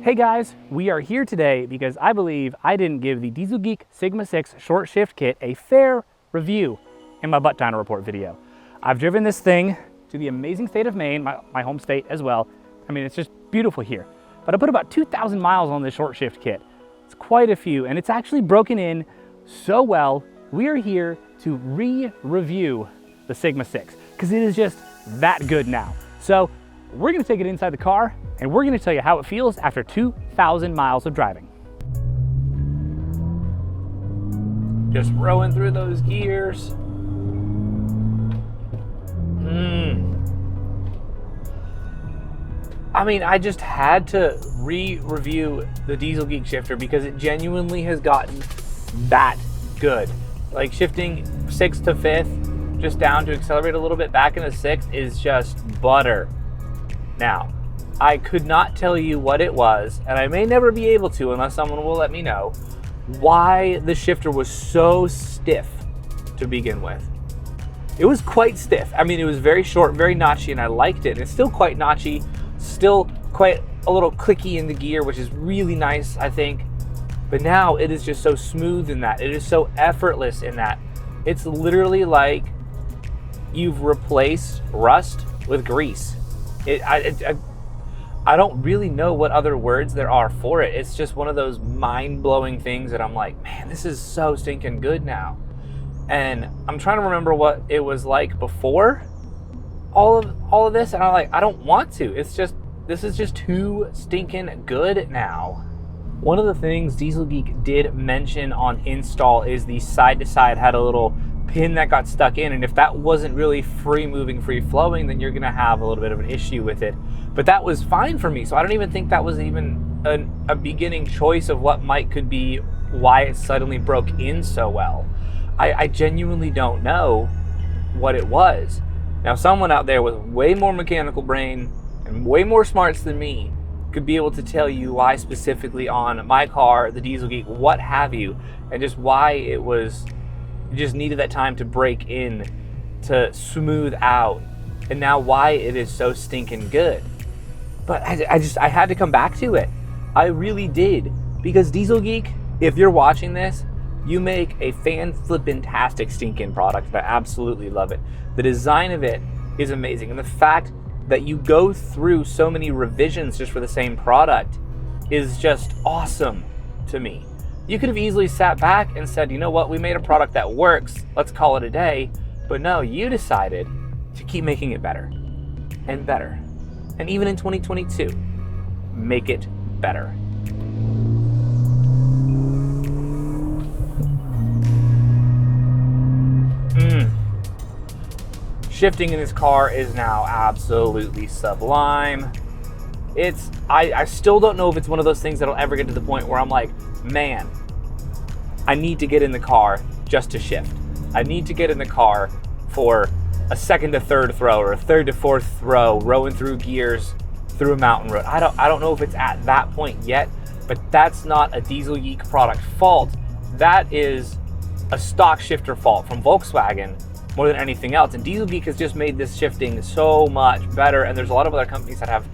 Hey guys, we are here today because I believe I didn't give the Dieselgeek Sigma 6 short shift kit a fair review in my butt dyno report video. I've driven this thing to the amazing state of Maine, my home state as well. I mean, it's just beautiful here. But I put about 2,000 miles on this short shift kit. It's quite a few, and it's actually broken in so well, we are here to re-review the Sigma 6 because it is just that good now. So we're gonna take it inside the car and we're gonna tell you how it feels after 2,000 miles of driving. Just rolling through those gears. I mean, I just had to re-review the Dieselgeek shifter because it genuinely has gotten that good. Like shifting 6th to 5th, just down to accelerate a little bit back into 6th is just butter. Now, I could not tell you what it was, and I may never be able to unless someone will let me know, why the shifter was so stiff to begin with. It was quite stiff. I mean, it was very short, very notchy, and I liked it. It's still quite notchy, still quite a little clicky in the gear, which is really nice, I think. But now it is just so smooth in that. It is so effortless in that. It's literally like you've replaced rust with grease. I don't really know what other words there are for it. It's just one of those mind-blowing things that I'm like, man, this is so stinking good now. And I'm trying to remember what it was like before all of this, and I'm like, I don't want to. It's just, this is just too stinking good now. One of the things Dieselgeek did mention on install is the side-to-side had a little pin that got stuck in, and if that wasn't really free moving, free flowing, then you're gonna have a little bit of an issue with it. But that was fine for me, so I don't even think that was even a beginning choice of what could be why it suddenly broke in so well. I genuinely don't know what it was. Now, someone out there with way more mechanical brain and way more smarts than me could be able to tell you why specifically on my car, the Dieselgeek, what have you, and just why it just needed that time to break in, to smooth out, and now why it is so stinking good. But I had to come back to it. I really did. Because Dieselgeek, if you're watching this, you make a fan-flippin-tastic stinking product. I absolutely love it. The design of it is amazing. And the fact that you go through so many revisions just for the same product is just awesome to me. You could have easily sat back and said, you know what, we made a product that works, let's call it a day. But no, you decided to keep making it better and better. And even in 2022, make it better. Shifting in this car is now absolutely sublime. I still don't know if it's one of those things that'll ever get to the point where I'm like, man, I need to get in the car just to shift. I need to get in the car for a 2nd to 3rd throw or a 3rd to 4th throw, rowing through gears through a mountain road. I don't know if it's at that point yet, but that's not a Dieselgeek product fault. That is a stock shifter fault from Volkswagen more than anything else. And Dieselgeek has just made this shifting so much better. And there's a lot of other companies that have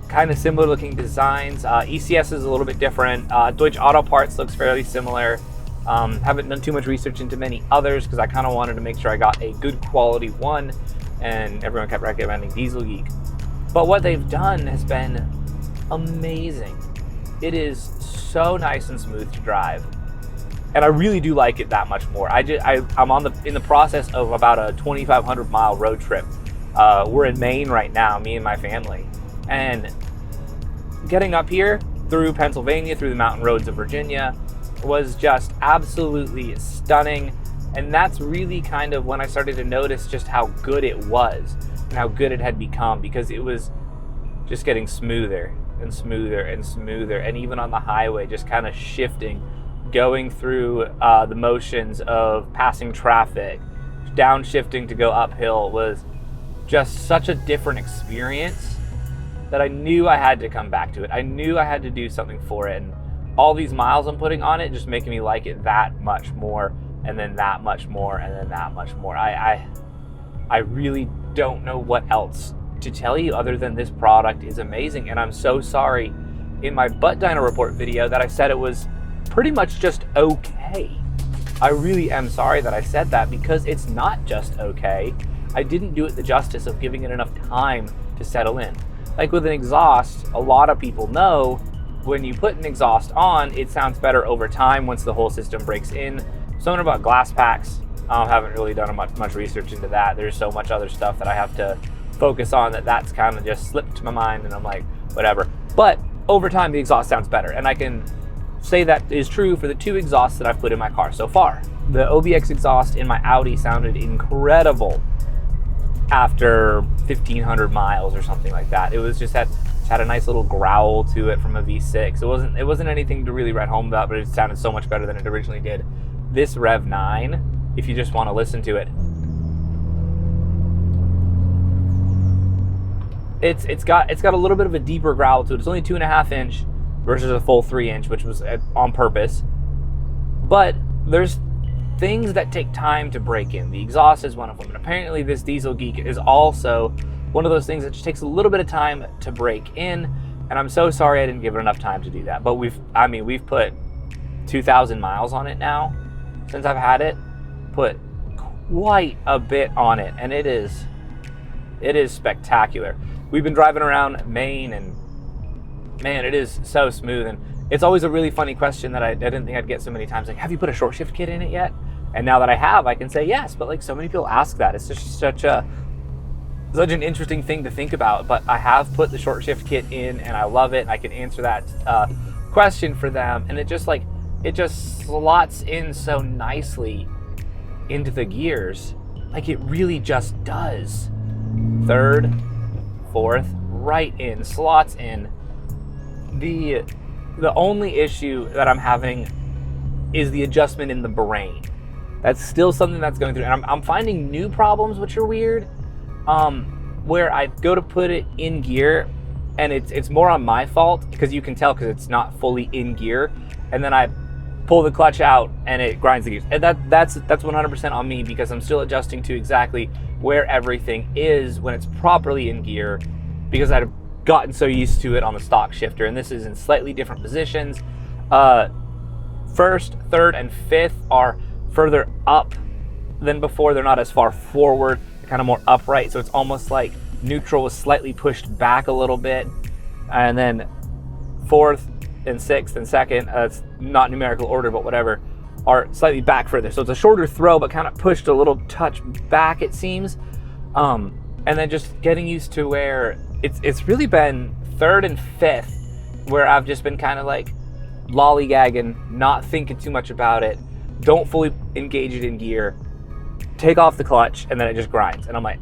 kind of similar looking designs. ECS is a little bit different. Deutsche Auto Parts looks fairly similar. Haven't done too much research into many others because I kind of wanted to make sure I got a good quality one, and everyone kept recommending Dieselgeek. But what they've done has been amazing. It is so nice and smooth to drive. And I really do like it that much more. I'm in the process of about a 2,500 mile road trip. We're in Maine right now, me and my family. And getting up here through Pennsylvania, through the mountain roads of Virginia, was just absolutely stunning. And that's really kind of when I started to notice just how good it was and how good it had become, because it was just getting smoother and smoother and smoother. And even on the highway, just kind of shifting, going through the motions of passing traffic, downshifting to go uphill was just such a different experience that I knew I had to come back to it. I knew I had to do something for it. And all these miles I'm putting on it just making me like it that much more, and then that much more, and then that much more. I really don't know what else to tell you other than this product is amazing. And I'm so sorry in my butt dyno report video that I said it was pretty much just okay. I really am sorry that I said that, because it's not just okay. I didn't do it the justice of giving it enough time to settle in. Like with an exhaust, a lot of people know when you put an exhaust on, it sounds better over time once the whole system breaks in. Something about glass packs, I haven't really done much research into that. There's so much other stuff that I have to focus on that's kind of just slipped to my mind, and I'm like, whatever. But over time, the exhaust sounds better, and I can say that is true for the 2 exhausts that I've put in my car so far. The OBX exhaust in my Audi sounded incredible after 1,500 miles or something like that. It was just had a nice little growl to it from a V6. It wasn't anything to really write home about, but it sounded so much better than it originally did. This Rev 9, if you just want to listen to it, it's got a little bit of a deeper growl to it. It's only 2.5 inch versus a full 3 inch, which was on purpose. But there's things that take time to break in. The exhaust is one of them. And apparently this Dieselgeek is also one of those things that just takes a little bit of time to break in. And I'm so sorry I didn't give it enough time to do that. But we've put 2,000 miles on it now since I've had it. Put quite a bit on it, and it is spectacular. We've been driving around Maine, and man, it is so smooth. And it's always a really funny question that I didn't think I'd get so many times. Like, have you put a short shift kit in it yet? And now that I have, I can say yes. But like, so many people ask that. It's just such an interesting thing to think about. But I have put the short shift kit in, and I love it. I can answer that question for them, and it just slots in so nicely into the gears. Like, it really just does. 3rd, 4th, right in, slots in. The only issue that I'm having is the adjustment in the brain. That's still something that's going through, and I'm finding new problems, which are weird, where I go to put it in gear, and it's more on my fault, because you can tell because it's not fully in gear, and then I pull the clutch out and it grinds the gears. And that's 100% on me, because I'm still adjusting to exactly where everything is when it's properly in gear, because I've gotten so used to it on the stock shifter, and this is in slightly different positions. 1st, 3rd, and 5th are further up than before. They're not as far forward, they're kind of more upright, so it's almost like neutral was slightly pushed back a little bit. And then 4th and 6th and 2nd, it's not numerical order, but whatever, are slightly back further. So it's a shorter throw, but kind of pushed a little touch back, it seems. And then just getting used to where it's really been 3rd and 5th where I've just been kind of like lollygagging, not thinking too much about it, don't fully engage it in gear, take off the clutch, and then it just grinds. And I'm like,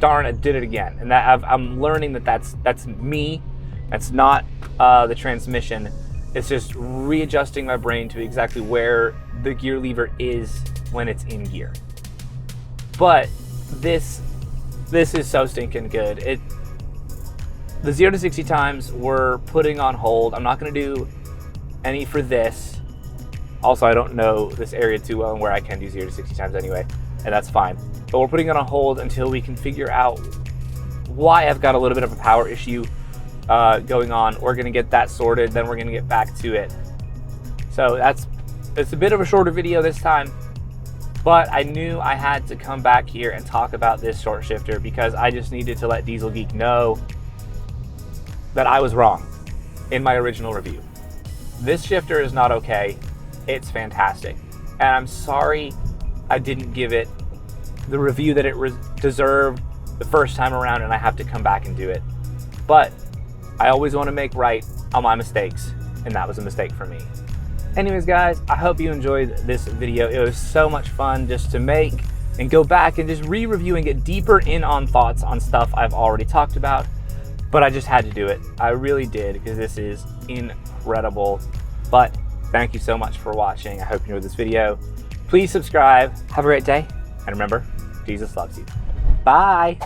darn, I did it again. And that I'm learning that's me. That's not the transmission. It's just readjusting my brain to exactly where the gear lever is when it's in gear. But this is so stinking good. The 0 to 60 times we're putting on hold. I'm not going to do any for this. Also, I don't know this area too well and where I can do 0 to 60 times anyway, and that's fine. But we're putting it on hold until we can figure out why I've got a little bit of a power issue going on. We're going to get that sorted, then we're going to get back to it. So it's a bit of a shorter video this time, but I knew I had to come back here and talk about this short shifter, because I just needed to let Dieselgeek know that I was wrong in my original review. This shifter is not okay. It's fantastic. And I'm sorry I didn't give it the review that it deserved the first time around, and I have to come back and do it. But I always want to make right on my mistakes, and that was a mistake for me. Anyways, guys, I hope you enjoyed this video. It was so much fun just to make and go back and just re-review and get deeper in on thoughts on stuff I've already talked about. But I just had to do it. I really did, because this is incredible. But thank you so much for watching. I hope you enjoyed this video. Please subscribe. Have a great day. And remember, Jesus loves you. Bye.